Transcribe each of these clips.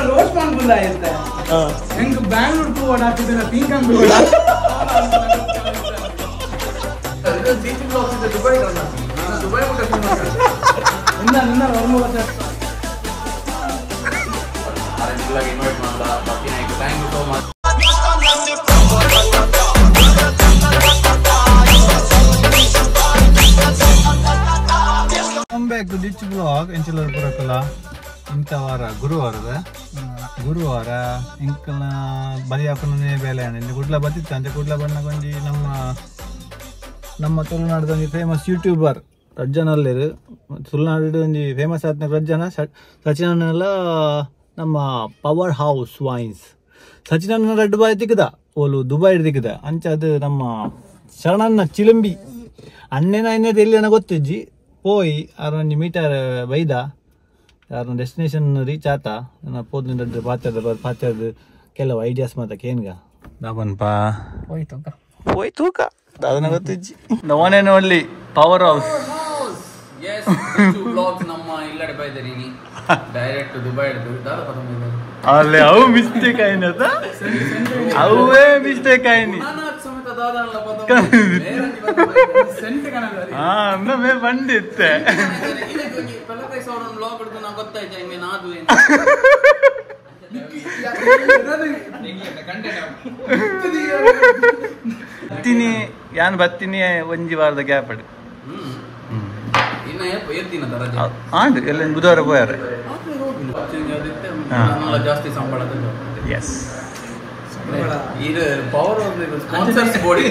Roast ಮಾಡ್ಕೊಂಡ ಆಯ್ತಾ ಹೆಂಗ್ ಬ್ಯಾಂಗ್ಳೂರ್ ಟೂರ್ ಹಾಕಿದ್ರೆ pink Come back to DEECHU vlog. Enchilar Purakala. Intavara ಗುರುವಾರ ಇಂಕಲ್ನ ಬರಿ ಹಾಕೊಂಡೇ ಬೇಲೆ ಹಣ್ಣು ಗುಡ್ಲ ಬತ್ತಿತ್ತು ಅಂತ ಗುಡ್ಲ ಬಣ್ಣಗೊಂಡು ನಮ್ಮ ತುಳುನಾಡದೊಂದು ಫೇಮಸ್ ಯೂಟ್ಯೂಬರ್ ರಜ್ಜನಲ್ಲಿರು ತುಳುನಾಡು ಒಂದು ಫೇಮಸ್ ಆದ ರಜ್ಜನ ಸಚಿನನ್ನೆಲ್ಲ ನಮ್ಮ ಪವರ್ ಹೌಸ್ ವೈನ್ಸ್ ಸಚಿನನ್ನ ರೆಡ್ ಬಾಯ್ ತಿಕ್ಕದ ಓಲು ದುಬೈ ತಿಕ್ಕದ ಅಂಚ ಅದು ನಮ್ಮ ಶರಣನ್ನ ಚಿಲಂಬಿ ಅನ್ನೇನ ಇನ್ನೇದು ಎಲ್ಲಿನ ಗೊತ್ತಿಜ್ಜಿ ಪೋಯಿ ಅರೊಂದು ಮೀಟರ್ ಬೈದ ಯಾರು ಡೆಸ್ಟಿನೇಷನ್ ರೀಚ್ ಆತ ಪೋದ್ಲಿಂದ ಪಾತ್ರದ ಕೆಲವು ಐಡಿಯಾಸ್ ಮಾತ ಕೇನ್ಗ ನಾಬನ್ಪಾ ಹೋಯ್ತು ಅದನ್ನ ಗೊತ್ತಿಜ್ಜಿ ನವನೇ ನೋಡ್ಲಿ ಪವರ್ ಹೌಸ್ ನಮ್ಮ ಇಲ್ಲಡೆ ಬೈದರಿ ಡೈರೆಕ್ಟ್ ದುಬೈ ಅಲ್ಲೇ ಅವು ಮಿಸ್ಟೇಕ್ ಆಯ್ನದ ಅವೇ ಮಿಸ್ಟೇಕ್ ಆಯ್ನಿ ನಮ್ಮೇ ಬಂದಿತ್ತೆ ಬತ್ತೀನಿ ಯಾನ್ ಬತ್ತೀನಿ ಒಂಜಿ ವಾರದ ಗ್ಯಾಪ್ ಅಡಿ ಆಂಡ್ ಎಲ್ಲ ಬುಧವಾರ ಹೋಯಾರ ಜಾಸ್ತಿ ಸಂಬಳ ಎಸ್ ಇದು ಪವರ್ ಸ್ಪಾನ್ಸರ್ಸ್ ಬೋಡಿ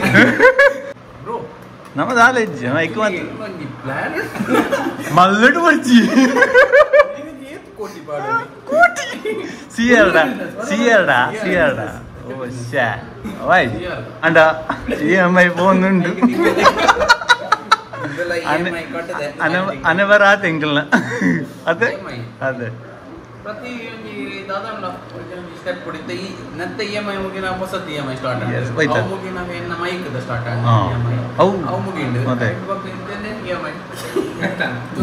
ನಮ್ಮದು ಆಲೇಜ್ ಐಕ್ ಮಾತು ಮಲ್ಲಡು ಬರ್ಚಿ ಸಿಯರ್ಡ ಓ ಶ್ಯಾ ವೈ ಅಂಡ EMI ಫೋನ್ ಉಂಟು ಅನವರ ಆತ ಎಂಕಲ್ನ ಅದೇ ಅದೇ ಪ್ರತಿ ದಾದಾ ಸ್ಟೆಪ್ ಕೊಡಿದ್ದೆ ಈ ನತ್ತ EMI ಮುಗಿನ ಹೊಸದು EMI ಸ್ಟಾರ್ಟ್ ಆಗಿದೆ ಮುಗಿನ ಇನ್ನ ಮೈಕ್ದ ಸ್ಟಾರ್ಟ್ ಆಗಿದೆ ಅವು ಮುಗಿಂಡು ಅದೇ EMI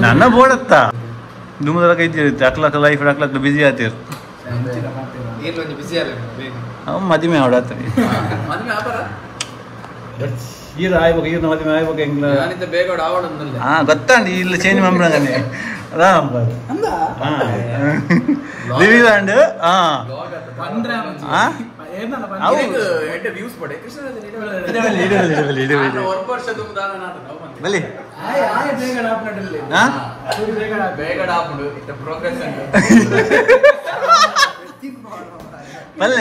ನನ್ನ ಬೋಡತ್ತ ದುಮದರ ಕೈ ಅಕ್ಲಕ್ ಲೈಫ್ ಅಕ್ಲಕ್ ಬಿಸಿ ಆತಿರ್ ಏನು ಬಿಸಿ ಅಲ್ಲ ಅವ ಮದಿಮೆ ಹೊಡತ್ರಿ ಮದುವೆ ಆಪರ ಈರ ಆಯ್ಬೇಕು ಈರ್ನ ಮದಿಮೆ ಆಯ್ಬೇಕು ಹೆಂಗ್ಲ ನಾನಿದ್ದ ಬೇಗ ಆವಡಂದಿಲ್ಲ ಹಾ ಗೊತ್ತಾಂಡಿ ಇಲ್ಲ ಚೇಂಜ್ ಮಾಡ್ಬಿಡಂಗನೆ ಅದಾಂ ಅಂದ ಲಿವಿಲ್ಯಾಂಡ್ ಹಾ ಬಂದ್ರೆ ಹಾ ಏನಲ್ಲ ಅವು ಎಟ್ ವ್ಯೂಸ್ ಪಡೆ ಕೃಷ್ಣರಾಜ ಇಡಲಿ ಒಂದು ವರ್ಷ ತುಂಬಾ ನಾನು ಬಲಿ ಆಯ ಬೇಗ ಆಪ್ನಡಲ್ಲಿ ಹಾ ಬೇಗ ಆಪ್ನು ಇತ್ತ ಪ್ರೋಗ್ರೆಸ್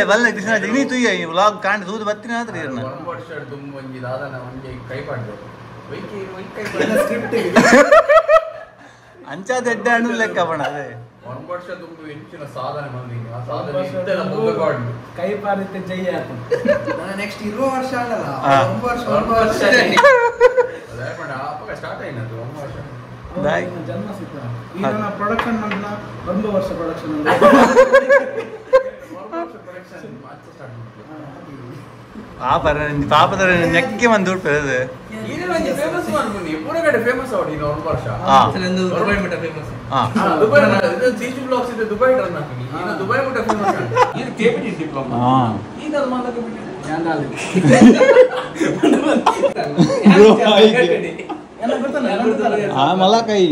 ಬಲ್ಲೆ ಕೃಷ್ಣ ಜಿಗ್ನಿ ತುಯ್ಯ ಈ ವ್ಲಾಗ್ ಕಾಂಡ್ ಸೂದು ಬತ್ತಿನ ಆದ್ರೆ ಇರ್ನ ಒಂದು ವರ್ಷ ತುಂಬ ಒಂಜಿ ದಾದನ ಒಂಜಿ ಕೈ ಪಾಡ್ದೆ ವೈಕಿ ಕೈ ಸ್ಕ್ರಿಪ್ಟ್ ಅಂಚಾದ ಎಡ್ಡ ಹಣ್ಣು ಲೆಕ್ಕ ಬಣ ಅದೇ ಒಂದು ವರ್ಷ ತುಂಬ ಹೆಚ್ಚಿನ ಸಾಧನೆ ಬಂದಿನಿ ಆ ಸಾಧನೆ ಇಷ್ಟೆಲ್ಲ ಮುಗಿಕೊಂಡು ಕೈ ಪಾರಿತ್ತೆ ಜೈ ಆಯ್ತು ನೆಕ್ಸ್ಟ್ ಇರುವ ವರ್ಷ ಅಲ್ಲ ಒಂದು ವರ್ಷ ಅದೇ ಪಡ ಅಪ್ಪ ಸ್ಟಾರ್ಟ್ ಆಯ್ತು ಒಂದು ವರ್ಷ ಜನ್ಮ ಸಿಕ್ಕ ಈಗ ನಾ ಪ್ರೊಡಕ್ಷನ್ ಮಾಡ್ನ 1 ವರ್ಷ ಪ್ರೊಡಕ್ಷನ್ ಪಾಪದ ನೆಕ್ಕೆ ಒಂದು ದುಡ್ಡು ಅದು ಫೇಮಸ್ ಮಾಡ್ಬನ್ನಿ ಪೂರಗಡೆ ಫೇಮಸ್ ಆಡಿ ಇನ್ನು 1 ವರ್ಷ ದುಬೈ ಮೀಟರ್ ಫೇಮಸ್ ದುಬೈ ಇದು DEECHU ಬ್ಲಾಗ್ಸ್ ಇದೆ ದುಬೈ ರನ್ ಹಾಕಿ ಇನ್ನು ದುಬೈ ಮೀಟರ್ ಫೇಮಸ್ ಇದು ಕೆಪಿಟಿ ಡಿಪ್ಲೊಮಾ ಈಗ ಅದು ಮಾತಕ್ಕೆ ಬಿಟ್ಟಿದೆ ಯಾಂದಾಲಿ ಬ್ರೋ ಎಲ್ಲ ಬರ್ತಾನೆ ಆ ಮಲಕೈ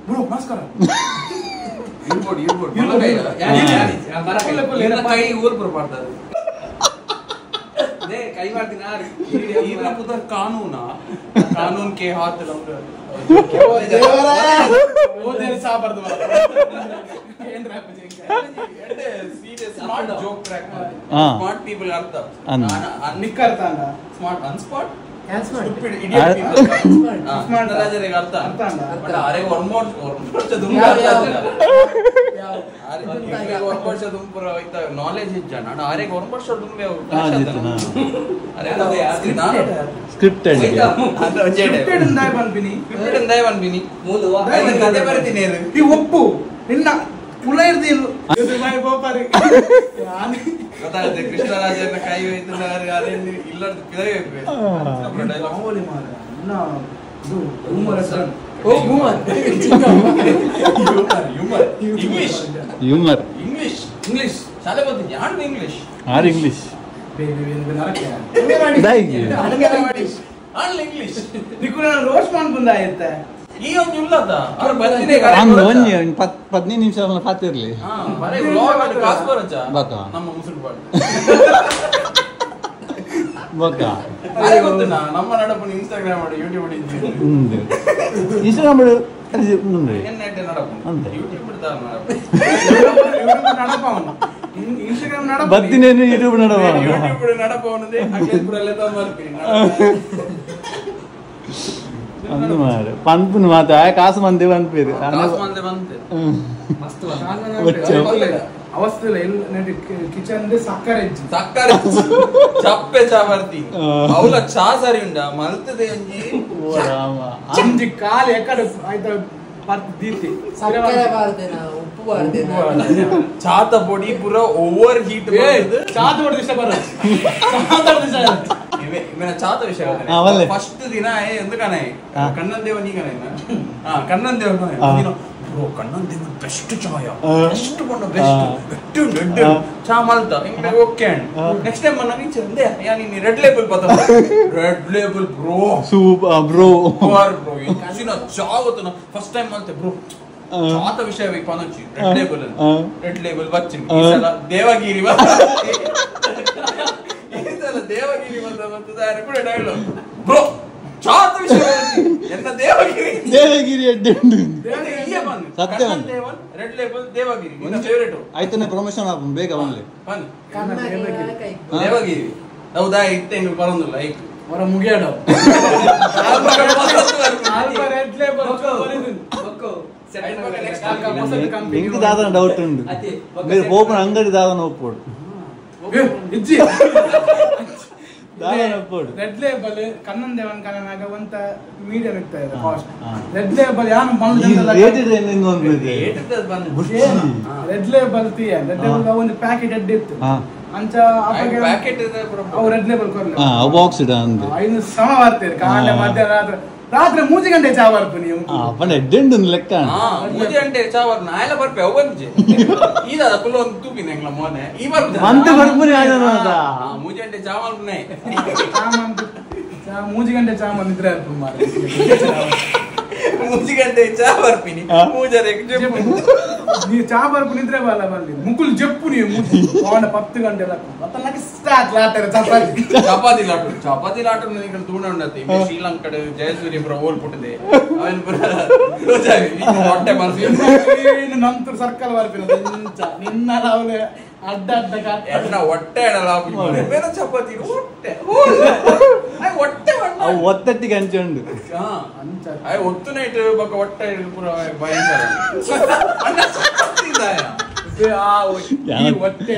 ಬ್ರೋ ನಮಸ್ಕಾರ ಇರ್ಬೋದು ಮಲಕೈ ಯಾರು ಕೈ ಊರ್ಪುರ ಮಾಡ್ತಾರೆ कई बार दिन यार ये ना पुत्र कानून के हाथ लंबे वो देर साबर दो केंद्र पे serious smart joke track smart people अर्थ निक करता ना smart unsmart stupid idiot people smart राजरे अर्थ बट अरे वन मोर दुम अरे वन वर्ष दुम पूरा इतना नॉलेज इज्जन अरे अरे वन वर्ष दुम में अरे अरे यार ಸ್ಕ್ರಿಪ್ಟೆಡ್ ಬಂದ್ಬಿನಿ ಕತೆ ಬರ್ತೀನಿ ಈ ಒಪ್ಪು ನಿನ್ನ ಕುಲ ಇರ್ದಿಲ್ಲ ಗೊತ್ತಾಗುತ್ತೆ ಕೃಷ್ಣರಾಜನ ಕೈ ಹೋಯ್ತು ಇಲ್ಲದ ಇಂಗ್ಲಿಷ್ ಹ್ಯೂಮರ್ ಇಂಗ್ಲಿಷ್ ಶಾಲೆ ಬರ್ತೀನಿ ಯಾರು ಇಂಗ್ಲಿಷ್ ಆರ್ ಇಂಗ್ಲಿಷ್ ಇಂಗ್ಲಿಷ್ ರೋಸ್ಟ್ ಮಾಡ್ಬಂದಾಯ್ತೆ ಈ ಒಂದು ಇಲ್ಲದ ಅವ್ರು ಬರ್ತೀನಿ ಒಂಜಿ 15 ನಿಮಿಷ ಪಾತಿರ್ಲಿ ಬರೀ ವ್ಲಾಗ್ ಅಲ್ಲಿ ಕಾಸು ಬರಚ್ಚ ಬಕ್ಕ ನಮ್ಮ ಮುಸುರು ಪಾಡು ಬಕ್ಕ ಅದೇ ಗೊತ್ತುನಾ ನಮ್ಮ ನಡಪು ಇನ್ಸ್ಟಾಗ್ರಾಮ್ ಮಾಡಿ ಯೂಟ್ಯೂಬ್ ಮಾಡಿ ಇನ್ಸ್ಟಾಗ್ರಾಮ್ ಎನ್ನೈತೆ ನಡಪು ಅಂತೆ ಯೂಟ್ಯೂಬ್ ಬಿಡ್ತಾರ ನಡಪವನು ಇನ್ಸ್ಟಾಗ್ರಾಮ್ ನಡಪ ಬರ್ತೀನಿ ಯೂಟ್ಯೂಬ್ ನಡವ ಯೂಟ್ಯೂಬ್ ನಡಪವನದೇ ಅಕ್ಲೇಪುರಲ್ಲೇ ತಮ್ಮರ್ತೀನಿ ಅಂದು ಮಾರೆ ಪನ್ಪುನ್ ಮಾತ ಕಾಸು ಮಂದಿ ಪನ್ಪೇರು ಕಾಸು ಮಂದಿ ಬಂತೆ ಮಸ್ತ್ ಅವಸ್ಥೆ ಕಿಚನ್ ಸಕ್ಕರೆ ಚಪ್ಪೆ ಚಾ ಬರ್ತೀನಿ ಅವಳ ಚಾ ಸರಿ ಉಂಡ ಮಲ್ತದೆ ಅಂಜಿ ಅಂಜಿ ಕಾಲು ಎಕಡೆ ಆಯ್ತಾ ಬರ್ತೀತಿ ಉಪ್ಪು ಬಾರ್ದೇನಾ ಚಾತ ಪೊಡಿ ಪೂರ ಓವರ್ ಹೀಟ್ ಚಾತ ಹೊಡೆದ ಇಷ್ಟ ಬರ ಚಾತ ವಿಷಯ ಫಸ್ಟ್ ದಿನ ಎಂದಕನ ಕಣ್ಣನ್ ದೇವ ನೀಗನ ಕಣ್ಣನ್ ದೇವ ಬ್ರೋ ಕಣ್ಣನ್ ದೇವ ಬೆಸ್ಟ್ ಚಾಯ ಬೆಸ್ಟ್ ಬಂಡ ಬೆಸ್ಟ್ ಚಾ ಮಲ್ತ ಓಕೆ ನೆಕ್ಸ್ಟ್ ಟೈಮ್ ನನ್ನ ನೀಚೆ ಅಂದೆ ಯಾ ನೀ ರೆಡ್ ಲೇಬಲ್ ಪತ red label bro soup bro bro ಇಂಚಿನ ಚಾ ಗೊತ್ತನ ಫಸ್ಟ್ ಟೈಮ್ ಮಲ್ತೆ ಬ್ರೋ ಚಾತ ವಿಷಯ ಬೇಕು ಪನಚಿ ರೆಡ್ ಲೇಬಲ್ ಬಚ್ಚಿನ ಈ ಸಲ ದೇವಗಿರಿ ದೇವಗಿರಿ ಬಂದ ಕೂಡ ಡೈಲಾಗ್ ಬ್ರೋ ಚಾತ ವಿಷಯ ಎನ್ನ ದೇವಗಿರಿ ಅಡ್ಡಿ ಉಂಟು ಸತ್ಯ ರೆಡ್ ಲೇಬಲ್ ದೇವಗಿರಿ ನಿನ್ನ ಫೇವರೇಟ್ ಆಯ್ತಾನೆ ಪ್ರಮೋಷನ್ ಆಗ ಬೇಗ ಬನ್ಲಿ ದೇವಗಿರಿ ಹೌದಾ ಇತ್ತೆ ನೀವು ಬರೋದಿಲ್ಲ ಐಕ್ ಅವರ ಮುಗಿಯಾಡ ಇಂಕ್ ದಾದನ ಡೌಟ್ ಉಂಟು ಬೇರೆ ಓಪನ್ ಅಂಗಡಿ ದಾದನ ಒಪ್ಪೋಡು ರೆಡ್ ಲೇಬಲ್ ಕಣ್ಣನ್ ದೇವನ್ ಕಣ್ಣನಾಗ ಒಂತ ಮೀಡಿಯಂ ಇರ್ತಾ ಇದೆ ಕಾಸ್ಟ್ ರೆಡ್ ಲೇಬಲ್ ಯಾನು ರೆಡ್ ಲೇಬಲ್ ತೀಯ ರೆಡ್ ಲೇಬಲ್ ಒಂದು ಪ್ಯಾಕೆಟ್ ಎಡ್ ಇತ್ತು ಅಂಚ ಪ್ಯಾಕೆಟ್ ಅವು ರೆಡ್ ಲೇಬಲ್ ಕೊರ್ಲೆ ಬಾಕ್ಸ್ ಇಡ ಅಂತ ಐದು ಸಮ ಬರ್ತೀರಿ ಕಾಂಡೆ ಮಧ್ಯರಾತ್ರಿ ರಾತ್ರಿ 3 ಗಂಟೆ ಚಾ ಬರ್ಪು ನೀವು ಪಂಡ ಎಡ್ಡೆಂಡು ಲೆಕ್ಕ 3 ಗಂಟೆ ಚಾ ಬರ್ ನಾಯಲ ಬರ್ಪೆ ಅವು ಬಂಜೆ ಈದ ಕುಲ್ಲ ಒಂದು ತೂಪಿನ ಎಂಗ್ಲ ಮೊನೆ ಈ ಬರ್ಪೆ ಮಂತ ಬರ್ಪುನಿ ಆದನ ಅದ 3 ಗಂಟೆ ಚಾ ಮಲ್ಪನೆ ಚಾ 3 ಗಂಟೆ ಚಾ ಮನಿದ್ರೆ ಅರ್ಪು ಮಾರೆ 3 ಗಂಟೆ ಚಾ ಬರ್ಪಿನಿ ಮೂಜರೆ ಜೆಪ್ಪು ನೀ ಚಾ ಬರ್ಪು ನಿದ್ರೆ ಬಲ್ಲ ಬಲ್ಲಿ ಮುಕುಲ್ ಜೆಪ್ಪು ನೀವು ಅವನ 10 ಗಂಟೆ ಲಕ್ಕ ಮತ್ತಲ್ಲಕ್ಕೆ ಸ್ಟಾರ್ಟ್ ಲಾಟರ ಚಪಾತಿ ಲಾಟರ್ ನಿಕಲ್ ತೂಣ ಉಂಡತಿ ಶ್ರೀಲಂಕ ಕಡೆ ಜಯಸೂರ್ಯ ಬ್ರ ಓಲ್ ಪುಟ್ಟದೆ ಅವನ್ ಬ್ರ ಹೊಟ್ಟೆ ಬರ್ಸಿ ಇನ್ನು ನಂತರ ಸರ್ಕಲ್ ಬರ್ಪಿನ ನಿನ್ನ ಅವಳೆ ಅಡ್ಡ ಅಡ್ಡ ಎನ್ನ ಹೊಟ್ಟೆ ಎಡಲ ಬೇರೆ ಚಪಾತಿ ಹೊಟ್ಟೆ ಹೊಟ್ಟೆ ಅವು ಒತ್ತಟ್ಟಿಗೆ ಅಂಚುಂಡು ಅಯ್ಯ ಒತ್ತು ನೈಟ್ ಬಕ್ಕ ಹೊಟ್ಟೆ ಪೂರ ಭಯಂಕರ ಅಣ್ಣ ಚಪಾತಿ ಇದಾಯ ಹೊಟ್ಟೆ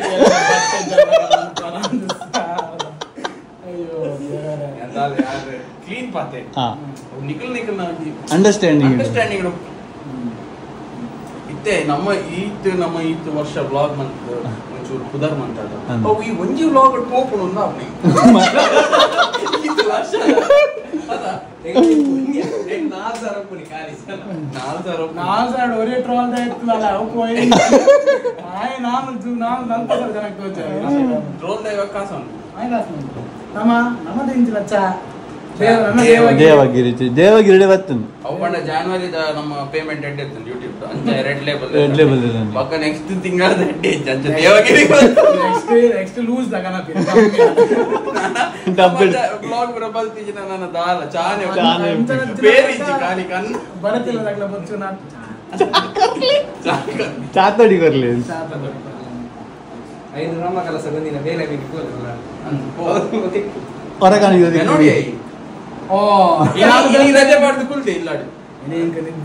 ಕ್ಲೀನ್ ಪಾತೆ ನಿಖಲ್ ಅಂಡರ್ಸ್ಟ್ಯಾಂಡಿಂಗ್ ಇತ್ತೆ ನಮ್ಮ ಈತ್ ವರ್ಷ ಬ್ಲಾಗ್ ಮಂತ್ ಒಂಚೂರು ಕುದರ್ ಮಂತ್ ಅವು ಈ ಒಂಜಿ ಬ್ಲಾಗ್ ಪೋಪುಡು ಒಂದು ಅವನಿ ಈತ್ ವರ್ಷ ಅದ 4000 ರೂಪಾಯಿ ಖಾಲಿ 4000 ಒರೇ ಟ್ರೋಲ್ ದ ಇತ್ತಲ್ಲ ಅವಕು ನಾನು 4000 ಜನಕ್ಕೆ ತೋಚೆ ಟ್ರೋಲ್ ದ ಇವಾಗ ಕಾಸು ನಮ್ಮದು ಇಂಚಿನ ಚಾ ದೇವಗಿರಿ ಬರ್ತದೆ ಅವು ಬಂದ ಜಾನ್ವರಿ ನಮ್ಮ ಪೇಮೆಂಟ್ ಎಡ್ ಇರ್ತದೆ ಯೂಟ್ಯೂಬ್ ಅಂತ ರೆಡ್ ಲೇಬಲ್ ಪಕ್ಕ ನೆಕ್ಸ್ಟ್ ತಿಂಗಳ ಎಡ್ಡೆ ಅಂಚ ದೇವಗಿರಿ ನೆಕ್ಸ್ಟ್ ಲೂಸ್ ತಗನ ಬ್ಲಾಗ್ ಬರಬಲ್ ತಿಜಿನ ನನ್ನ ದಾಲ ಚಾನೆ ಬೇರಿಜಿ ಖಾಲಿ ಕನ್ ಬರತಿಲ್ಲ ತಗಲ ಬಚ್ಚು ನಾ ಚಾತಡಿ ಕೊರ್ಲಿ 5 ನಮ್ಮ ಕೆಲಸ ಬಂದಿನ ಬೇರೆ ಬಿಟ್ಟು ಹೋಗಲ್ಲ ಹೊರಗಾಣಿಗೆ ನೋಡಿ ಓ ಈ ರಜೆ ಮಾಡ್ದು ಕುಲ್ದೆ ಇಲ್ಲಾಡಿ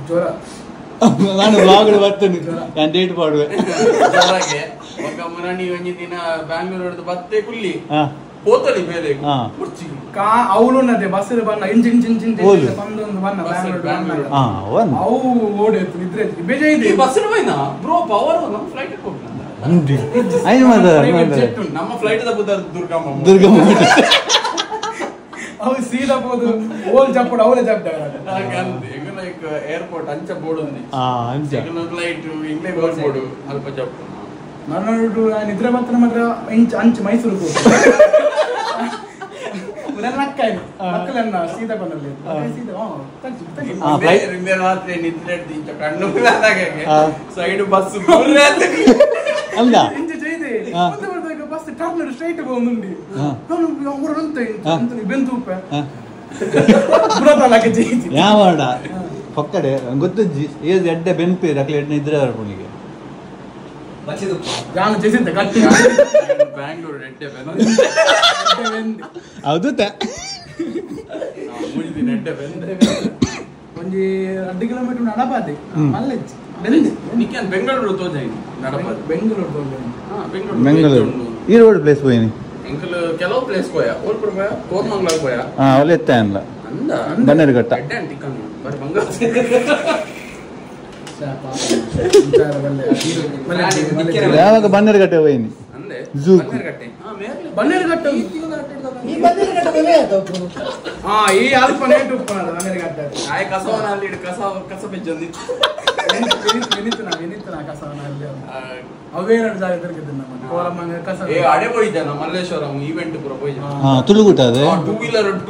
ಜೋರ ನಾನು ಬ್ಲಾಗ್ ಬರ್ತೇನೆ ನಾನು ಡೇಟ್ ಮಾಡುವೆ ಜೋರಾಗೆ ಒಕ್ಕ ಮುರಾಣಿ ಒಂಜಿ ದಿನ ಬ್ಯಾಂಗ್ಳೂರ್ ಹಿಡಿದು ಬತ್ತೆ ಕುಲ್ಲಿ ಹೋತಲಿ ಬೇಲೆ ಕುರ್ಚಿ ಅವಳು ನದೆ ಬಸ್ ಬನ್ನ ಇಂಜಿನ್ ಬಂದು ಒಂದು ಬನ್ನ ಬ್ಯಾಂಗ್ಳೂರ್ ಅವು ಓಡಿತ್ತು ನಿದ್ರೆ ಬೇಜ ಇದೆ ಬಸ್ ಹೋಯ್ನಾ ಬ್ರೋ ಪವರ್ ನಮ್ಮ ಫ್ಲೈಟ್ ಹೋಗ್ನ ನಮ್ಮ ಫ್ಲೈಟ್ ದುರ್ಗಮ್ಮ ಅವು ಸೀದಾ ಹೋದು ಓಲ್ ಜಪ್ಪಡು ಅವಲೇ ಜಪ್ಪ ಏರ್ಪೋರ್ಟ್ ಅಂಚ ಬೋರ್ಡ್ ఉంది ಅಂಚ ಸಿಗ್ನಲ್ ಲೈಟ್ ಇಂಗ್ಲೇ ಬೋರ್ಡ್ ಅಲ್ಪ ಜಪ್ಪು ನಾನು ನಿದ್ರೆ ಮಾತ್ರ ಮಾತ್ರ ಅಂಚ ಮೈಸೂರು ಮಕ್ಕಳನ್ನ ಸೀದಾ ಬಂದಲ್ಲಿ ರಾತ್ರಿ ನಿದ್ರೆ ಕಣ್ಣು ಸೈಡ್ ಬಸ್ ಅಲ್ಲ ಬಸ್ ಟರ್ನ್ ಸ್ಟ್ರೈಟ್ ಹೋಗುಂಡಿ ಬೆಂತು ಯಾವಾಡ ಪಕ್ಕಡೆ ಗೊತ್ತಜ್ಜಿ ಏಜ್ ಎಡ್ಡೆ ಬೆನ್ಪಿ ಅಕ್ಲೆ ಎಡ್ಡೆ ಇದ್ರೆ ಅವನಿಗೆ ನಾನು చేసింది గట్టి ಬ್ಯಾಂಗ್ಳೂರ್ ಎಡ್ಡೆ ಹೌದು ಮುಳಿದಿ ಎಡ್ಡೆ ಬೆಂದೆ ಒಂಜಿ 2 ಕಿಲೋಮೀಟರ್ ನಡಪಾದೆ ಮಲ್ಲೆ ನಿಕನ್ ಬೆಂಗಳೂರು ತೋಜಾಯಿ ನಡಪಾದೆ ಬೆಂಗಳೂರು ತೋಜಾಯಿ ಬೆಂಗಳೂರು ಈ ರೋಡ್ ಪ್ಲೇಸ್ ಹೋಯಿನಿ ಎಂಕಲ್ ಕೆಲವು ಪ್ಲೇಸ್ ಹೋಯಾ ಓಲ್ಪುರ ಹೋಯಾ ಕೋರ್ಮಂಗ್ಲ ಹೋಯಾ ಒಳ್ಳೆ ಎತ್ತ ಅಲ್ಲ ಅಂದ ಬನ್ನೇರುಘಟ್ಟ ಎಡ್ಡೆ ಟಿಕನ್ ಬರ್ ಬಂಗಾರ ಯಾವಾಗ ಬನ್ನೇರುಘಟ್ಟ ಹೋಯಿನಿ ಅಂದೆ ಝೂ ಬನ್ನೇರುಘಟ್ಟ ಈ ಅಲ್ಪ ನೇಟು ಬನ್ನೇರುಘಟ್ಟ ಆಯ್ ಕಸವನಲ್ಲಿ ಕಸ ಬೆಜ್ಜೊಂದಿ ವಿನಿತನ ಕಸವನಲ್ಲಿ ಅವೇ ಎರಡು ಜಾಗ ತಿರುಗಿದ್ದೆ ನಮ್ಮ ಕೋರಮ್ಮನ ಕಸ ಅಡೆ ಹೋಯ್ದೆ ನಾ ಮಲ್ಲೇಶ್ವರಂ ಈವೆಂಟ್ ಪೂರ ಹೋಯ್ದೆ ತುಳುಗುಟ ಅದೇ ಟೂ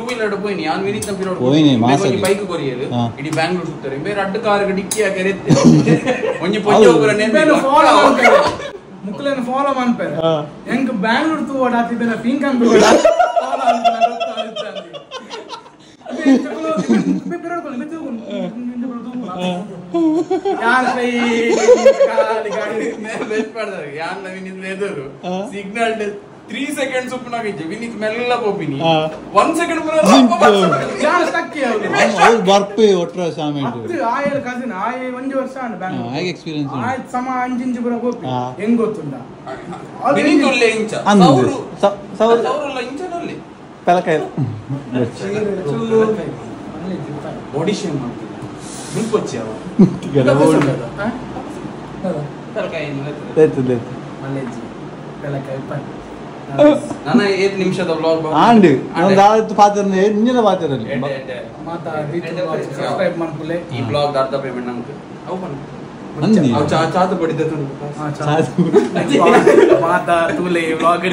ವೀಲರ್ ಹೋಯ್ನಿ ಯಾನ್ ವಿನಿತ ಪಿರೋಡ್ ಹೋಯ್ನಿ ಮಾಸಲಿ ಬೈಕ್ ಕೊರಿಯಲು ಇಡಿ ಬ್ಯಾಂಗ್ಳೂರ್ ಸುತ್ತಾರೆ ಬೇರೆ ಅಡ್ಡ ಕಾರ್ ಡಿಕ್ಕಿ ಹಾಕಿರುತ್ತೆ ಒಂಜಿ ಪೊಂಜ ಒಬ್ಬರ ನೆನ್ನೆ ಮುಕ್ಕಲೇನು ಫಾಲೋ ಮಾಡ್ತಾರೆ ಹೆಂಗ್ ಬ್ಯಾಂಗ್ಳೂರ್ ತೂವಾಡ ಹಾಕಿದ್ದೇನೆ ಪಿಂಕ್ ಅಂತ ಸಿಗ್ನಲ್ 3 seconds ಉಪ್ಪನಾಗಿದ್ದೆ ವಿನಿತ್ ಮೆಲ್ಲ ಪೋಪಿನಿ 1 second ಬರ್ಪೆ ಒಟ್ರ ಸಾಮೆಂಟ್ ಆಯಲ್ ಕಸಿನ್ ಆಯ್ 1 ವರ್ಷ ಆಂಡ್ ಬ್ಯಾಂಗ್ಳೂರ್ ಆಯ್ ಎಕ್ಸ್ಪೀರಿಯನ್ಸ್ ಆಯ್ ಸಮ ಅಂಜಿಂಜಿ ಬರ ಪೋಪಿ ಹೆಂಗ್ ಗೊತ್ತುಂಡ ವಿನಿತ್ ಒಳ್ಳೆ ಇಂಚ ಸೌರಲ್ಲ ಇಂಚನಲ್ಲಿ ತಲಕಾಯ ಆಡಿಷನ್ ಮಾಡ್ತಿದ್ದ ಮುಂಪೊಚ್ಚಿ ಅವ ತಲಕಾಯ ನನ್ನ 8 ನಿಮಿಷದ ವ್ಲಾಗ್ ಆಂಡ್ ಒಂದು ಪಾತ್ರ ಇಂಜಿನ ಪಾತ್ರದಲ್ಲಿ ಸಬ್ಸ್ಕ್ರೈಬ್ ಮಾಡ್ಕೊಳ್ಳಿ ಈ ಬ್ಲಾಗ್ ಅರ್ಧ ಪೇಮೆಂಟ್ ನಮ್ಗೆ ಅವು ಅವು ಚಾತ ಪಡಿದ ಮಾತಾ ತೂಲೆ ವ್ಲಾಗ್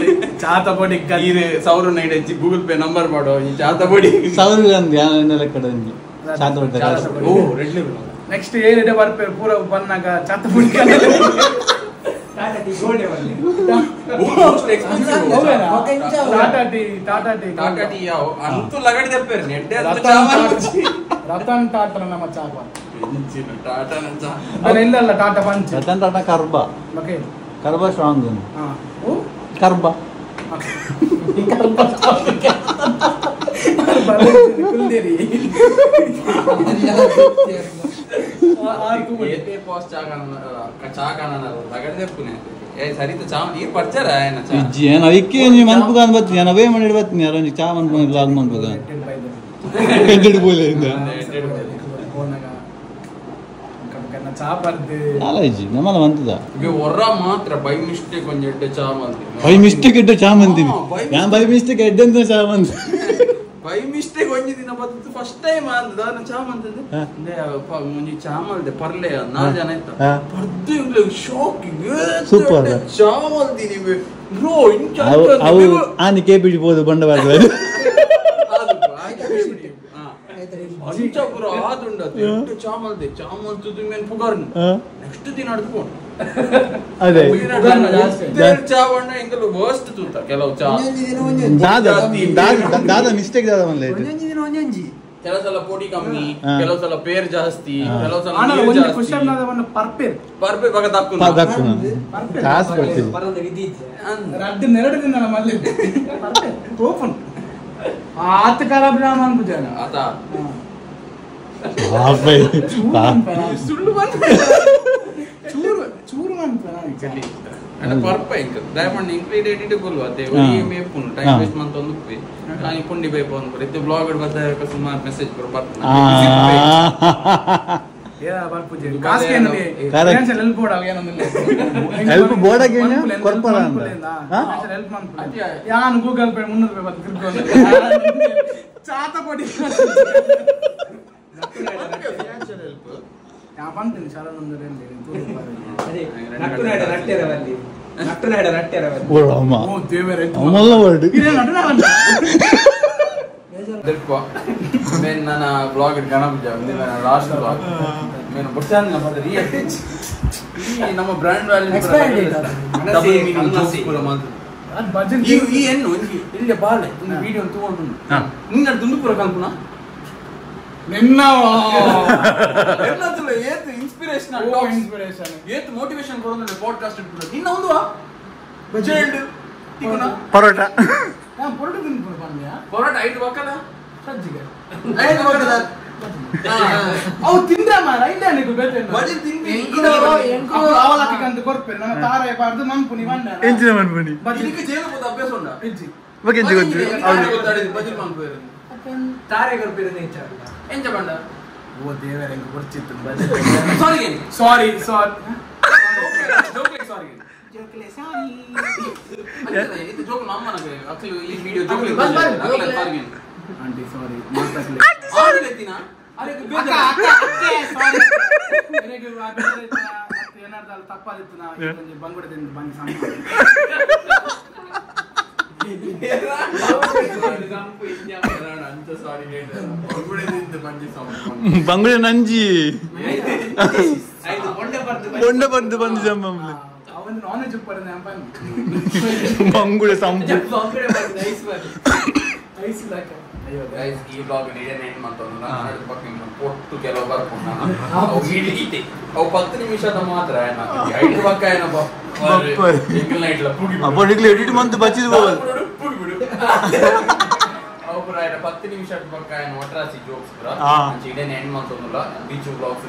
ಚಾತ ಪಡಿ ಕೀರೆ 1000 ಹೆಚ್ಚಿ ಗೂಗಲ್ ಪೇ ನಂಬರ್ ಮಾಡೋ ಈ ಚಾತ ಪಡಿ 1000 ಅಂದಿ ಯಾನೆಲ್ಲ ಕಡೆ ಚಾತ ಪಡಿ ಓ ರೆಡ್ ಲೇಬಲ್ ನೆಕ್ಸ್ಟ್ ಏರಿಡೆ ಬರ್ಪೇರು ಪೂರ ಬಂದಾಗ ಚಾತ ಪಡಿ Tata tea gold level most expensive Tata tea ಯಾವ ಅಂತೂ ಲಗಡಿ ದಪ್ಪೇರು ನೆಡ್ಡೆ ರತನ್ ಟಾಟಾ ನಮ್ಮ ಚಾಪ ಟಾಟಾ ನಂಚ ಇಲ್ಲ ಟಾಟಾ ಪಂಚ್ ರತನ್ ಟಾಟಾ ಕರ್ಬಾ ಓಕೆ ಕರ್ಬಾ ಸ್ಟ್ರಾಂಗ್ ಓ ಕರ್ಬಾ ಕುಲ್ದೇರಿ ಏತೆ ಪಾಸ್ ಚಾಗನ ಲಗಡಿ ದಪ್ಪುನೆ ಏ ಸರಿತ ಚಾ ನೀರು ಪರ್ಚರ ಏನ ಚಾ ಜೇನ ಅದಕ್ಕೆ ನೀ ಮನ್ಪುಗಾನ್ ಬತ್ತಿ ನಾನು ಅವೇ ಮಾಡಿ ಬತ್ತಿ ಯಾರೋ ನೀ ಚಾ ಮನ್ಪು ಬ್ಲಾಗ್ ಮನ್ಪುಗಾನ್ ಎಂಟೆಡ್ ಬೋಲೆ ಇಂದ ಚಾ ಬರ್ದೆ ನಾಲೈಜಿ ನಮ್ಮಲ್ಲ ಬಂತದ ಈಗ ಹೊರ ಮಾತ್ರ ಬೈ ಮಿಸ್ಟೇಕ್ ಒಂದು ಎಡ್ಡೆ ಚಾ ಮಂದಿ ಬೈ ಮಿಸ್ಟೇಕ್ ಎಡ್ಡೆ ಚಾ ಮಂದಿನಿ ಯಾನ್ ಬೈ ಮಿಸ್ಟೇಕ್ ಎಡ್ಡೆಂತ ಚಾ ಮಂದಿ ಬೈ ಮಿಸ್ಟೇಕ್ ಒಂಜಿ ದಿನ ಬತ್ತು ಫಸ್ಟ್ ಟೈಮ್ ಅಂದ ನಾನು ಚಾ ಮಂತದ್ದು ಮುಂಜಿ ಚಾ ಮಲ್ದೆ ಪರ್ಲೆ 4 ಜನ ಇತ್ತು ಪರ್ದು ಇಂಗ್ಲೆ ಶಾಕ್ ಸೂಪರ್ ಚಾ ಮಲ್ದಿನಿ ಬ್ರೋ ಇಂಚ ಅವು ಆನಿ ಕೆಪಿಜಿ ಬೋದು ಬಂಡವಾಳ ಅಂಚಪುರ ಆದುಂಡದು ಎಂಟು ಚಾಮಲ್ ತುದು ಮೇನ್ ಪುಗಾರ್ನು ನೆಕ್ಸ್ಟ್ ದಿನ ಅಡ್ಕೊಂಡು ಅದೇ ಚಾವಣ್ಣ ಎಂಗಲು ವರ್ಸ್ಟ್ ತೂತ ಕೆಲವು ಚಾ ದಾದ ಮಿಸ್ಟೇಕ್ ದಾದ ಮನ್ಲೆ ಕೆಲವು ಸಲ ಪೊಡಿ ಕಮ್ಮಿ ಕೆಲವು ಸಲ ಪೇರ್ ಜಾಸ್ತಿ ಕೆಲವು ಸಲ ಪರ್ಪೆ ಬಗ ದಕ್ಕುನ ಕಾಸು ಕೊಡ್ತೀವಿ ಎರಡು ದಿನ ಮಲ್ಲಿ ಓಪನ್ ಆತ ಖರಾಬ್ ರಾಮ ಅನ್ಬುಜಾನ ಆತ ಸುಳ್ಳು ಚೂರು ಚೂರು ಅನ್ಪೆ ಪರ್ಪ ಇಂಕ ದಯಮಾಡಿ ಇಂಕ್ರೀಡಿಯೇಟ್ ಇಟ್ಟುಕೊಳ್ಳುವ ಅದೇ ಒಳ್ಳೆ ಮೇಪುನು ಟೈಮ್ ವೇಸ್ಟ್ ಮಂತ್ ಒಂದು ಪೇ ನಾನು ಕುಂಡಿ ಬೈ ಫೋನ್ ಕೊಡಿ ಇದು ಬ್ಲಾಗ್ ಬರ್ತಾ ಸುಮಾರು ಮೆಸೇಜ್ ಕೊಡು ಬರ್ತಾನೆ ಯಾ ಬರ್ಪುಜೆ ಕಾಸ್ಕೇನು ಫೈನಾನ್ಷಿಯಲ್ ಹೆಲ್ಪ್ ಬೋರ್ಡ್ ಏನೊಂದಿಲ್ಲ ಹೆಲ್ಪ್ ಬೋರ್ಡ್ ಆಗೇನ ಕೊರ್ಪರ ಅಂತ ಫೈನಾನ್ಷಿಯಲ್ ಹೆಲ್ಪ್ ಮಾಡ್ಕೊಳ್ಳಿ ಯಾನು ಗೂಗಲ್ ಪೇ 300 ರೂಪಾಯಿ ಬತ್ತು ತಿರ್ಕೊಂಡು ಚಾತ ಪಡಿ ಯಾ ಬಂತೀನಿ ಶರಣಂದ್ರೆ ಓ ದೇವರೇ मैं ना ब्लॉग गाना बुझा लास्ट ब्लॉग मैं बच्चा ना पता ये ನಮ್ಮ brand value double meaning jokes ಪೂರ ಮಾತು ಅದು ಬಜನ್ ಈ ಏನು ಇಲ್ಲಿ ಬಾಲೆ ಒಂದು ವಿಡಿಯೋ ತಗೊಂಡು ನಿನ್ನ ದುಂದು ಪೂರ ಕಲ್ಪನಾ ನಿನ್ನ ಎಲ್ಲದಲ್ಲ ಏತ್ ಇನ್ಸ್ಪಿರೇಷನಲ್ ಟಾಕ್ ಇನ್ಸ್ಪಿರೇಷನ್ ಏತ್ ಮೋಟಿವೇಷನ್ ಕೊಡೋದು ಪಾಡ್ಕಾಸ್ಟ್ ಇಟ್ಬಿಡು ನಿನ್ನ ಒಂದು ಬಜೆಟ್ ತಿಕೋನ ಪರೋಟ ನಾನು ಪರೋಟ ತಿನ್ಕೊಂಡು ಬಂದ್ಯಾ ಪರೋಟ ಐದು ಬಕ್ಕದ ಸಜ್ಜಿಗೆ ಐದು ಬಕ್ಕದ ಅವು ತಿಂದ್ರೆ ಮಾರ ಇಲ್ಲ ನಿಮಗೆ ಬೇತೆ ಬಜೆಟ್ ತಿನ್ನಿ ಅವಲಕ್ಕಿಗಂತ ಕೊರ್ಪೆ ನಮ್ಮ ತಾರಾಯ ಪಾರ್ದು ಮಂಪುನಿ ಬಂದ ಎಂಚಿನ ಮನ್ಪುನಿ ಬಜೆಟ್ಗೆ ಜೇನು ಬದ ಅಭ್ಯಾಸ ಉಂಟಾ ಇಜ್ಜಿ ಬಗೆಂಜಿ ಗೊಂಜಿ ಹೌದು ಗೊತ್ತಾಡಿದ ಬಜೆಟ್ ಮಂಪು ತಾರೆ ಕೊರ್ಪಿರದೆ ಎಂಚ ಬಂದ ಓ ದೇವರೇ ಹೆಂಗ ಬರ್ಚಿತ್ತು ಸಾರಿ ಸಾರಿ ಸಾರಿ ಜೋಕ್ಲೆ ಸಾರಿ ಜೋಕ್ಲೆ ಸಾರಿ ಇದು ಜೋಕ್ ನಮ್ಮನಗೆ ಅಕ್ಲಿ ಈ ವಿಡಿಯೋ ಜೋಕ್ಲೆ ಸಾರಿ ಆಂಟಿ ಸಾರಿ ಮಾತಾಡ್ಲಿ ಆಡಿ ಲೆತ್ತಿನ ಅರೆ ಅಕ್ಕ ಅಕ್ಕ ಅಕ್ಕೆ ಸಾರಿ ನನಗೆ ಅತ್ತೆ ಏನಾದರೂ ತಪ್ಪಾದಿತ್ತು ನಾ ಇದೊಂದು ಬಂಗುಡದಿಂದ ಬಂದು ಸಂಪೂರ್ಣ ಬಂಗುಡೆ ನಂಜಿ ಬೊಂಡ ಬರ್ದು ಬಂದು ಜಮ್ಮ ಅವನು ನಾನ್ ವೆಜ್ ಉಪ್ಪರ ಬಂಗುಡೆ ಸಂಪು ಐಸ್ ಲಾಕ ಅಯ್ಯೋ ಗೈಸ್ ಈ ಬ್ಲಾಗ್ ಇದೆ ನೆನ್ ಮಾಡ್ತೋಣ ನಾನು ಪಕ್ಕ ಪೊಟ್ಟು ಕೆಲವು ಬರ್ಕೊಂಡು ನಾನು ಅವು ಇಡಿ ಅವು 10 ನಿಮಿಷದ ಮಾತ್ರ ಐದು ಪಕ್ಕ ಏನಪ್ಪ ಸಿಂಗಲ್ ನೈಟ್ ಲ ಪುಡಿ ಅಪ್ಪಡಿಗ್ಲಿ ಎಡಿಟ್ ಮಂತ್ ಬಚ್ಚಿದು ಹೋಗಲ್ಲ ಪುಡಿ ಬಿಡು ಅವು ಪುರ 10 ನಿಮಿಷದ ಪಕ್ಕ ಏನು ಒಟ್ರಾಸಿ ಜೋಕ್ಸ್ ಪುರ ಅಂಚೆ ಇದೆ ನೆನ್ ಮಾಡ್ತೋನಲ್ಲ DEECHU ಬ್ಲಾಗ್ಸ್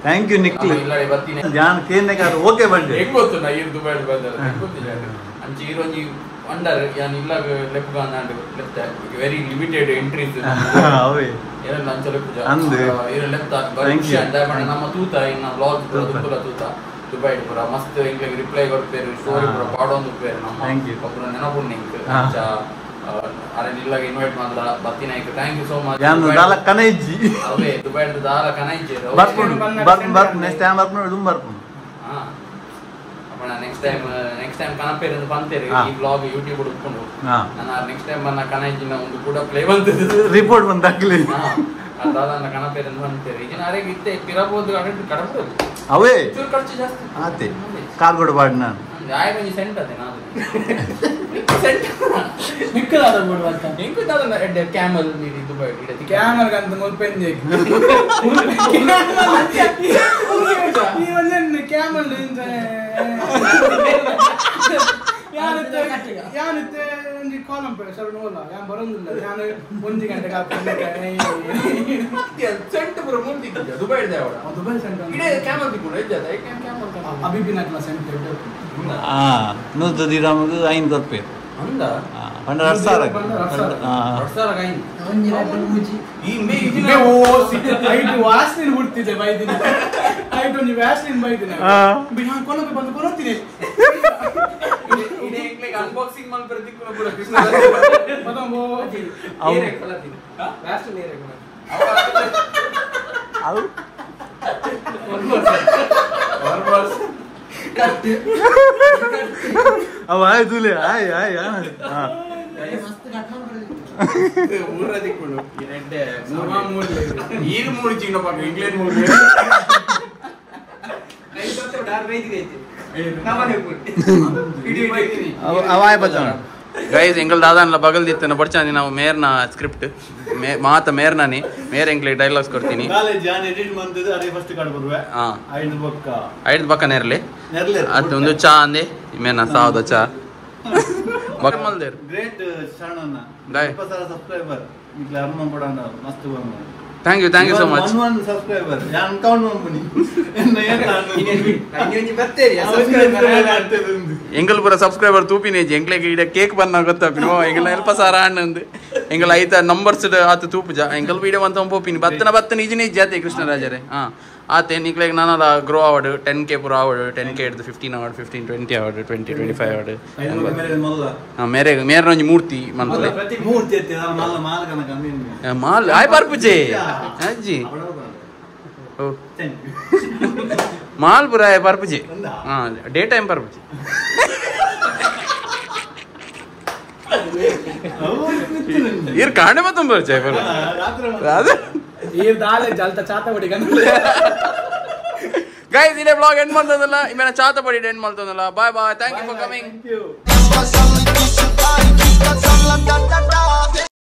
ಥ್ಯಾಂಕ್ ಯು ನಿಕ್ಲಿ ಇಲ್ಲ ಇವತ್ತಿನ ಧ್ಯಾನ ಕೇನೆ ಕಾರು ಓಕೆ ಬಂದೆ ಹೆಂಗ್ ಗೊತ್ತು ನಾ ಇರ್ ದುಬೈ ಬಂದರ ಗೊತ್ತಿಲ್ಲ ಅಂಚೆ ಇರೋಂಜಿ ಅಂಡರ್ ಯಾನ್ ಇಲ್ಲ ಲೆಫ್ಟ್ ಗಾಂಡ್ ಲೆಫ್ಟ್ ವೆರಿ ಲಿಮಿಟೆಡ್ ಎಂಟ್ರೀಸ್ ಅವೇ ಏನ ಲಂಚ ಲೆಫ್ಟ್ ಅಂದೆ ಇರ ಲೆಫ್ಟ್ ಬರ್ಷ ಅಂದ ಬಣ ನಮ್ಮ ತೂತ ಇನ್ನ ಬ್ಲಾಗ್ ಪುರ ತೂತ ದುಬೈ ಪುರ ಮಸ್ತ್ ಇಂಗ್ಲಿಷ್ ರಿಪ್ಲೈ ಕೊಡ್ತೇರು ಸ್ಟೋರಿ ಪುರ ಪಾಡೊಂದು ಪೇರು ನಮ್ಮ ಒಬ್ಬರು ನೆನಪು ನಿಂಕ್ ಅಂಚ ಅರೆ ಇಲ್ಲ ಇನ್ವೈಟ್ ಮಾಡ್ಲ ಬತ್ತಿನಾಯ್ತು ಥ್ಯಾಂಕ್ ಯು ಸೋ ಮಚ್ ಯಾನ್ ದಾಲ ಕನೈಜಿ ಅವೇ ದುಬೈ ದಾಲ ಕನೈಜಿ ಬರ್ಪುಂಡು ಬರ್ಪುಂಡು ನೆಕ್ಸ್ಟ್ ಟೈಮ್ ಬರ್ಪುಂಡು ದುಮ್ ಬರ್ಪುಂಡು ಹಾ ನೆಕ್ಸ್ಟ್ ಟೈಮ್ ಕನಪೇರು ಬಂತೇರಿ ಈ ಬ್ಲಾಗ್ ಯೂಟ್ಯೂಬ್ ಹುಡುಕೊಂಡು ನಾನು ನೆಕ್ಸ್ಟ್ ಟೈಮ್ ಬನ್ನ ಕನೈಜಿನ ಒಂದು ಕೂಡ ಪ್ಲೇ ಬಂತದ್ದು ರಿಪೋರ್ಟ್ ಬಂದ ಹಾಕ್ಲಿ ಅದಾದ ಕನಪೇರು ಬಂತೇರಿ ಈಗ ನಾರೆಗೆ ಇತ್ತೆ ಪಿರಬಹುದು ಅಡೆ ಕಡಬಹುದು ಅವೇ ಚೂರು ಖರ್ಚು ಜಾಸ್ತಿ ಆತೆ ಕಾರ್ಗೋಡ ಬಾಡ್ ನಾನು ಆಯ ಬಂಜಿ ಸೆಂಟ್ ಅದೇ ನಾನು ಸೆಂಟ್ ನಿಕ್ಕಲಾದ ಬೋರ್ಡ್ ಅಂತ ಹೆಂಗೆ ತಾದ ಎಡ್ಡೆ ಕ್ಯಾಮಲ್ ನೀಡಿ ದುಬೈ ಇಡತಿ ಕ್ಯಾಮಲ್ ಗಂತ ಮುಲ್ಪೆಂಜೆ ಈ ಒಂದು ಕ್ಯಾಮಲ್ ಯಾನಿತ್ತೆ ಒಂದು ಕಾಲಂ ಪೇ ಸರ್ ನೋಲ್ಲ ಯಾನ್ ಬರೋದಿಲ್ಲ ನಾನು 1 ಗಂಟೆಗೆ ಸೆಂಟ್ ಪುರ ಮುಂದಿದ್ದ ದುಬೈ ಇದ್ದ ಅವಳ ದುಬೈ ಸೆಂಟ್ ಇಡೆ ಕ್ಯಾಮಲ್ ತಿಕೊಂಡು ಇದ್ದದ ಕ್ಯಾಮಲ್ ಅಬಿಬಿನಕ್ಲ ಸೆಂಟ್ ನೂತು ದಿರಾಮಗು ಐನ್ ಕೊರ್ಪೆ ಅಂದ ಪಂಡ 2000 ಈ ಮೇ ಇದಿನ ಓ ಐದು ವಾಸ್ಲಿನ್ ಹುಡ್ತಿದೆ ಬೈದಿನ ಐದು ಒಂದು ವ್ಯಾಸ್ಲಿನ್ ಬೈದಿನ ಬಿಹಾನ್ ಕೊಲಕ್ಕೆ ಬಂದು ಕೊಡ್ತೀನಿ ಇಡೆ ಇಂಗ್ಲಿಷ್ ಅನ್ಬಾಕ್ಸಿಂಗ್ ಮಾಡಿ ಪ್ರತಿಕೂಲ ಪುರ ಕೃಷ್ಣ ಮದಮೋ ಏರೆ ಕಲತಿನ ವ್ಯಾಸ್ಲಿನ್ ಏರೆ ಅವು ವರ್ಬಸ್ ಅವ ಆಯ್ ತುಲೆ ಆಯ್ ಆಯ್ ಮಸ್ತ್ ಕಟ್ ಮಾಡ್ಬಿಡ್ರಿ ಊರದಿಕ್ಕುಳು ಇರೆಡ್ಡೆ ಮೂರ್ಲೆ ಈರು ಮೂರು ಚಿನ್ನ ಪಾಕ ಇಂಗ್ಲೆಂಡ್ ಮೂರ್ಲೆ ಐದತ್ತು ಡಾರ್ ರೇಂಜ್ ಐತಿ ನಮನೆ ವಿಡಿಯೋ ಮಾಡ್ತೀನಿ ಅವ ಆಯ್ ಬತ್ತಾನ ಗೈಸ್ ಎಂಗಲ್ ದಾದಾನ್ಲ ಬಗಲ್ ದಿತ್ತನ ಬಡ್ಚಾನಿ ನಾವು ಮೇರ್ನ ಸ್ಕ್ರಿಪ್ಟ್ ಮಾತ ಮೇರ್ನಾನಿ ಮೇರ್ ಎಂಗ್ಲಿ ಡೈಲಾಗ್ಸ್ ಕೊಡ್ತೀನಿ ಕಾಲೇಜ್ ಜಾನ್ ಎಡಿಟ್ ಮಂತದ ಅರೆ ಫಸ್ಟ್ ಕಾರ್ಡ್ ಬರುವೆ ಹಾ ಐದು ಬಕ್ಕ ನೆರ್ಲೆ ನೆರ್ಲೆ ಅದು ಒಂದು ಚಾ ಅಂದೆ ಮೇನ ಸಾವದ ಚಾ ಬಕ್ಕ ಮಲ್ದೇರ್ ಗ್ರೇಟ್ ಶರಣಣ್ಣ Guy. 20,000 ಸಬ್ಸ್ಕ್ರೈಬರ್ ಇಗ್ಲ ಅರ್ಮ ಕೊಡಂದ ಮಸ್ತ್ ಬಂದ thank you so much 1 subscriber ಯಾನ್ ಕೌಂಟ್ ಮಾಡ್ಬನಿ ಎನ್ನ ಇನ್ನೊಂದು ಬರ್ತೇರಿ ಸಬ್ಸ್ಕ್ರೈಬ್ ಎಂಗಲ್ ಪೂರ ಸಬ್ಸ್ಕ್ರೈಬರ್ ತೂಪಿನೇಜಿ ಎಂಗ್ಲೆಗೆ ಇಡ ಕೇಕ್ ಬನ್ನ ಗೊತ್ತಾಪಿನ ಎಂಗಲ್ ಹೆಲ್ಪ ಸಾರ ಅಣ್ಣಂದು ಎಂಗಲ್ ಐತ ನಂಬರ್ಸ್ ಆತ ತೂಪುಜ ಎಂಗಲ್ ವಿಡಿಯೋ ಅಂತ ಪೋಪಿನಿ ಬತ್ತನ ಈಜಿನೇ ಜಾತಿ ಕೃಷ್ಣರಾಜರೇ ಹಾ ಆತೆ ನಿಕ್ಲೆಗ್ ನಾನಲ್ಲ ಗ್ರೋ ಆವಡ್ 10K ಪೂರ ಆವಡ್ 10K ಹಿಡ್ದು 15 ಆವಡ್ 15 20 ಆವಡ್ 20 25 ಆವಡ್ ಮೇರೆ ಒಂಜಿ ಮೂರ್ತಿ ಮಂತಲೆ ಮಾಲ್ ಆಯ್ ಪರ್ಪುಜೆ ಅಜ್ಜಿ ಮಾಲ್ ಪೂರ ಆಯ್ ಪರ್ಪುಜೆ ಡೇ ಟೈಮ್ ಪರ್ಪುಜೆ ಇರ್ ಕಾಂಡೆ ಮತ್ತೊಂದು ಬರ್ಚೆ ಗೈಸ್ ಇದೇ ಬ್ಲಾಗ್ ಎಂಡ್ ಮಾಡ್ತದಲ್ಲ ಇಮೇಲೆ ಚಾತ ಪಡಿ ಎಂಡ್ ಮಾಡ್ತದಲ್ಲ bye bye thank you for coming